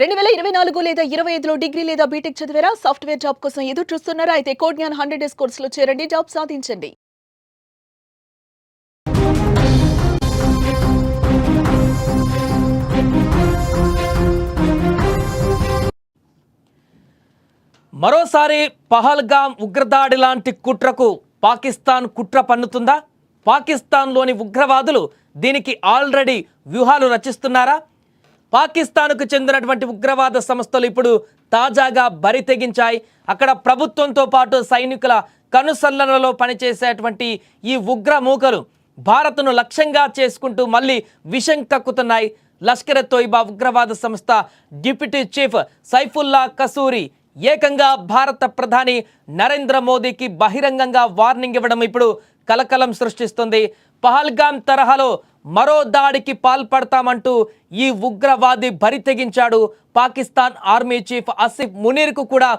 2024 లేదా 25లో డిగ్రీ లేదా బీటెక్ చదివారా? సాఫ్ట్‌వేర్ జాబ్ కోసం ఎదురు చూస్తున్నారా? అయితే కోడ్ జ్ఞాన్ 100 డేస్ కోర్సులో చేరండి. జాబ్ సాధించండి. మరోసారి పహల్గామ్ ఉగ్రదాడి లాంటి కుట్రకు పాకిస్తాన్ కుట్ర పన్నుతుందా? పాకిస్తాన్లోని ఉగ్రవాదులు దీనికి ఆల్రెడీ వ్యూహాలు రచిస్తున్నారా? పాకిస్తాన్కు చెందినటువంటి ఉగ్రవాద సంస్థలు ఇప్పుడు తాజాగా బరి తెగించాయి. అక్కడ ప్రభుత్వంతో పాటు సైనికుల కనుసన్నలలో పనిచేసేటువంటి ఈ ఉగ్ర మూకలు భారత్ను లక్ష్యంగా చేసుకుంటూ మళ్ళీ విషం కక్కుతున్నాయి. లష్కర్ ఎ తోయిబా ఉగ్రవాద సంస్థ డిప్యూటీ చీఫ్ సైఫుల్లా కసూరి ఏకంగా భారత ప్రధాని నరేంద్ర మోదీకి బహిరంగంగా వార్నింగ్ ఇవ్వడం ఇప్పుడు కలకలం సృష్టిస్తుంది. పహల్గామ్ తరహాలో మరో దాడికి పాల్పడతామంటూ ఈ ఉగ్రవాది బరి తెగించాడు. పాకిస్తాన్ ఆర్మీ చీఫ్ ఆసిఫ్ మునీర్కు కూడా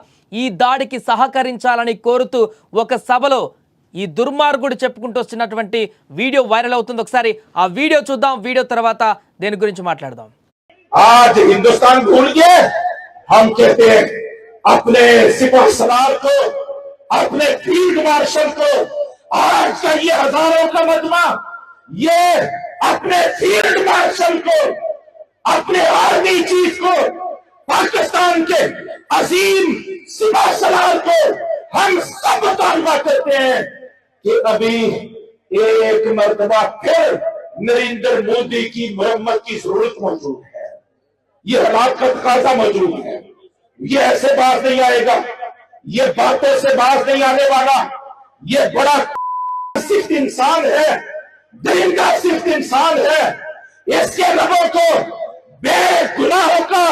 ఈ దాడికి సహకరించాలని కోరుతూ ఒక సభలో ఈ దుర్మార్గుడు చెప్పుకుంటూ వస్తున్నటువంటి వీడియో వైరల్ అవుతుంది. ఒకసారి ఆ వీడియో చూద్దాం. వీడియో తర్వాత దేని గురించి మాట్లాడదాం. आज हिंदुस्तान भूल गए। हम कहते हैं अपने सिपाही सलार को, अपने फील्ड मार्शल को, आज का ये हजारों का मजमा, ये अपने फील्ड मार्शल को, अपने आर्मी चीफ को, पाकिस्तान के अजीम सिपाही सलार को हम सब मुतालबा करते हैं कि अभी एक मर्तबा फिर नरेंद्र मोदी की मुरम्मत की जरूरत मौजूद है। ये हालात का तकाजा मौजूद है। ये ऐसे बात नहीं आएगा, ये बातों से बात नहीं आने वाला। ये बड़ा सिर्फ इंसान है, दिन का सिर्फ इंसान है। इसके रबों को बेगुनाहों का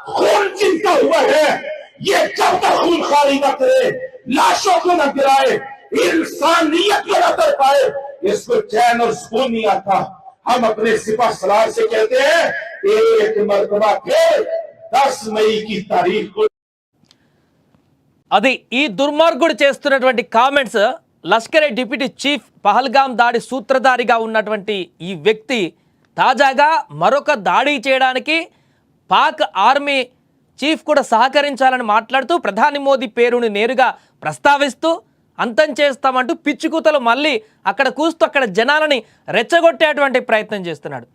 खून चिंता हुआ है। ये जब तक खून खाली न करे, लाशों को न गिराए, इंसानियत को न कर पाए, इसको चैन और सुकून नहीं आता। हम अपने सिपा सलार से कहते हैं एक मर्तबा फिर 10 मई की तारीख को అది ఈ దుర్మార్గుడు చేస్తున్నటువంటి కామెంట్స్. లష్కర్ ఏ డిప్యూటీ చీఫ్ పహల్గామ్ దాడి సూత్రధారిగా ఉన్నటువంటి ఈ వ్యక్తి తాజాగా మరొక దాడి చేయడానికి పాక్ ఆర్మీ చీఫ్ కూడా సహకరించాలని మాట్లాడుతూ ప్రధాని మోదీ పేరుని నేరుగా ప్రస్తావిస్తూ అంతం చేస్తామంటూ పిచ్చికూతలు మళ్ళీ అక్కడ కూస్తూ అక్కడ జనాలని రెచ్చగొట్టేటువంటి ప్రయత్నం చేస్తున్నాడు.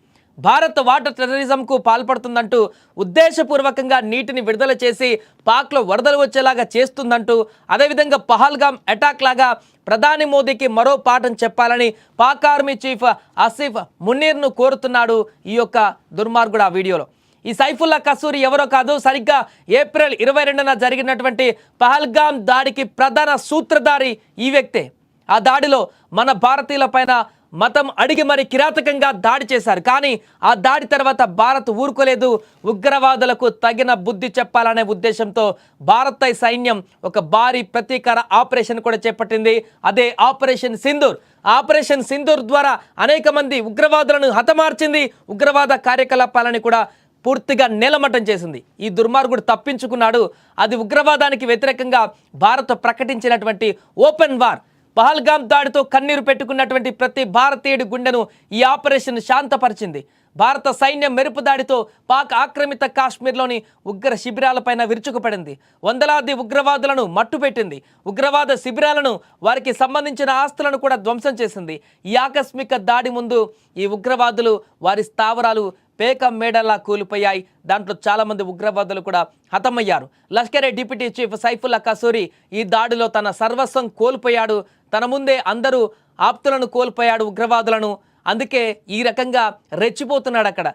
భారత్ వాటర్ టెర్రరిజంకు పాల్పడుతుందంటూ ఉద్దేశపూర్వకంగా నీటిని విడుదల చేసి పాక్లో వరదలు వచ్చేలాగా చేస్తుందంటూ, అదేవిధంగా పహల్గామ్ అటాక్ లాగా ప్రధాని మోదీకి మరో పాఠం చెప్పాలని పాక్ ఆర్మీ చీఫ్ ఆసిఫ్ మునీర్ను కోరుతున్నాడు ఈ యొక్క దుర్మార్గుడు. ఆ వీడియోలో ఈ సైఫుల్లా కసూరి ఎవరో కాదు, సరిగ్గా ఏప్రిల్ 22న జరిగినటువంటి పహల్గామ్ దాడికి ప్రధాన సూత్రధారి ఈ వ్యక్తే. ఆ దాడిలో మన భారతీయుల పైన మతం అడిగి మరి కిరాతకంగా దాడి చేశారు. కానీ ఆ దాడి తర్వాత భారత్ ఊరుకోలేదు. ఉగ్రవాదులకు తగిన బుద్ధి చెప్పాలనే ఉద్దేశంతో భారత సైన్యం ఒక భారీ ప్రతీకార ఆపరేషన్ కూడా చేపట్టింది. అదే ఆపరేషన్ సింధూర్. ఆపరేషన్ సింధూర్ ద్వారా అనేక మంది ఉగ్రవాదులను హతమార్చింది. ఉగ్రవాద కార్యకలాపాలని కూడా పూర్తిగా నేలమట్టం చేసింది. ఈ దుర్మార్గుడు తప్పించుకున్నాడు. అది ఉగ్రవాదానికి వ్యతిరేకంగా భారత్ ప్రకటించినటువంటి ఓపెన్ వార్. పహల్గామ్ దాడితో కన్నీరు పెట్టుకున్నటువంటి ప్రతి భారతీయుడి గుండెను ఈ ఆపరేషన్ శాంతపరిచింది. భారత సైన్యం మెరుపు దాడితో పాక్ ఆక్రమిత కాశ్మీర్లోని ఉగ్ర శిబిరాలపైన విరుచుకుపడింది. వందలాది ఉగ్రవాదులను మట్టుపెట్టింది. ఉగ్రవాద శిబిరాలను, వారికి సంబంధించిన ఆస్తులను కూడా ధ్వంసం చేసింది. ఈ ఆకస్మిక దాడి ముందు ఈ ఉగ్రవాదులు వారి స్థావరాలు పేక మేడలా కూలిపోయాయి. దాంట్లో చాలామంది ఉగ్రవాదులు కూడా హతమయ్యారు. లష్కర్ ఏ డిప్యూటీ చీఫ్ సైఫుల్లా కసూరి ఈ దాడిలో తన సర్వస్వం కోల్పోయాడు. తన ముందే అందరూ ఆప్తులను కోల్పోయాడు, ఉగ్రవాదులను. అందుకే ఈ రకంగా రెచ్చిపోతున్నాడు. అక్కడ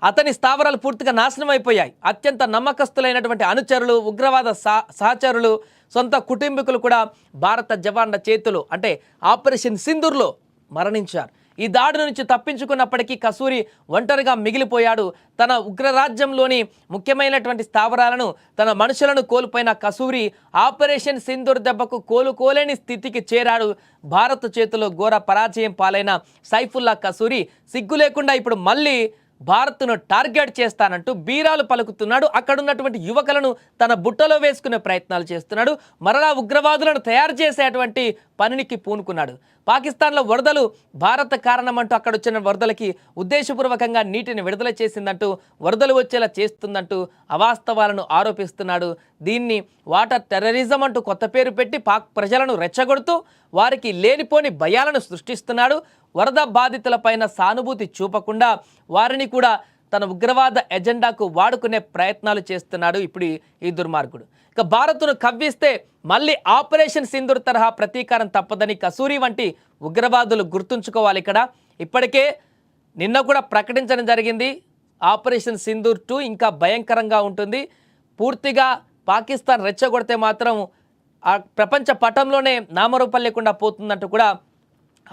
అతని స్థావరాలు పూర్తిగా నాశనం అయిపోయాయి. అత్యంత నమ్మకస్తులైనటువంటి అనుచరులు, ఉగ్రవాద సహచరులు, సొంత కుటుంబీకులు కూడా భారత జవాన్ల చేతులు అంటే ఆపరేషన్ సింధూర్లో మరణించారు. ఈ దాడి నుంచి తప్పించుకున్నప్పటికీ కసూరి ఒంటరిగా మిగిలిపోయాడు. తన ఉగ్రరాజ్యంలోని ముఖ్యమైనటువంటి స్థావరాలను, తన మనుషులను కోల్పోయిన కసూరి ఆపరేషన్ సింధూర్ దెబ్బకు కోలుకోలేని స్థితికి చేరాడు. భారత్ చేతిలో ఘోర పరాజయం పాలైన సైఫుల్లా కసూరి సిగ్గు లేకుండా ఇప్పుడు మళ్ళీ భారత్ను టార్గెట్ చేస్తానంటూ బీరాలు పలుకుతున్నాడు. అక్కడున్నటువంటి యువకులను తన బుట్టలో వేసుకునే ప్రయత్నాలు చేస్తున్నాడు. మరలా ఉగ్రవాదులను తయారు చేసేటువంటి పనికి పూనుకున్నాడు. పాకిస్తాన్లో వరదలు భారత కారణమంటూ అక్కడ వచ్చిన వరదలకి ఉద్దేశపూర్వకంగా నీటిని విడుదల చేసిందంటూ, వరదలు వచ్చేలా చేస్తుందంటూ అవాస్తవాలను ఆరోపిస్తున్నాడు. దీన్ని వాటర్ టెర్రరిజం అంటూ కొత్త పేరు పెట్టి పాక్ ప్రజలను రెచ్చగొడుతూ వారికి లేనిపోని భయాలను సృష్టిస్తున్నాడు. వరద బాధితులపైన సానుభూతి చూపకుండా వారిని కూడా తన ఉగ్రవాద ఎజెండాకు వాడుకునే ప్రయత్నాలు చేస్తున్నాడు ఇప్పుడు ఈ దుర్మార్గుడు. ఇక భారత్ను కవ్విస్తే మళ్ళీ ఆపరేషన్ సింధూర్ తరహా ప్రతీకారం తప్పదని కసూరి వంటి ఉగ్రవాదులు గుర్తుంచుకోవాలి. ఇక్కడ ఇప్పటికే నిన్న కూడా ప్రకటించడం జరిగింది, ఆపరేషన్ సింధూర్ 2 ఇంకా భయంకరంగా ఉంటుంది. పూర్తిగా పాకిస్తాన్ రెచ్చగొడితే మాత్రం ఆ ప్రపంచ పటంలోనే నామరూపం లేకుండా పోతుందంటూ కూడా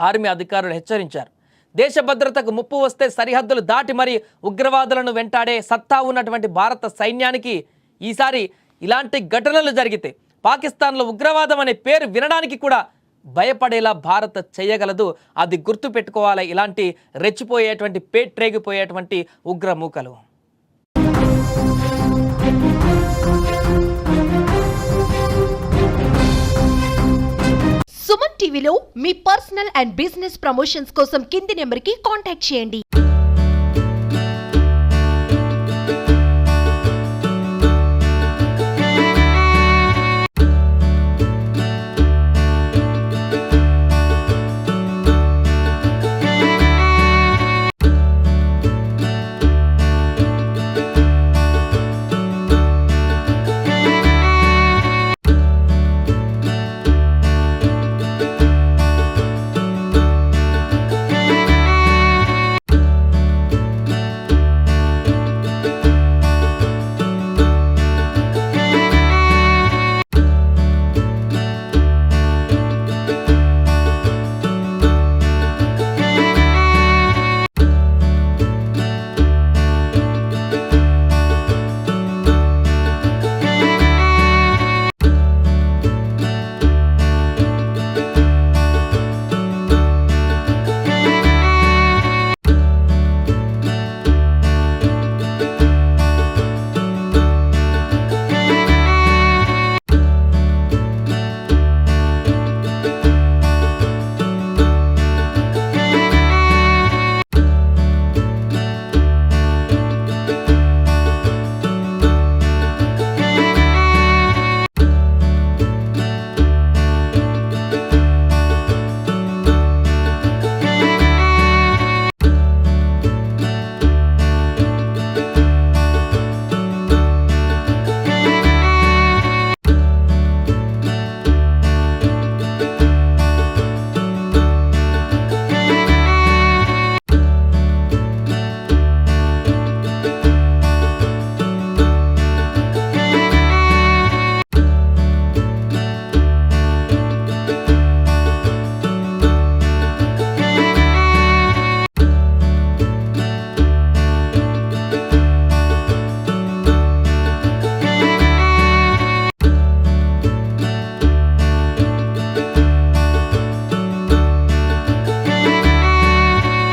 ఆర్మీ అధికారులు హెచ్చరించారు. దేశ భద్రతకు ముప్పు వస్తే సరిహద్దులు దాటి మరి ఉగ్రవాదులను వెంటాడే సత్తా ఉన్నటువంటి భారత సైన్యానికి ఈసారి ఇలాంటి ఘటనలు జరిగితే పాకిస్తాన్లో ఉగ్రవాదం అనే పేరు వినడానికి కూడా భయపడేలా భారత్ చేయగలదు. అది గుర్తు పెట్టుకోవాలి ఇలాంటి రెచ్చిపోయేటువంటి పేట్రేగిపోయేటువంటి ఉగ్రమూకలు. సుమన్ టీవీలో మీ పర్సనల్ అండ్ బిజినెస్ ప్రమోషన్స్ కోసం కింది నెంబర్కి కాంటాక్ట్ చేయండి.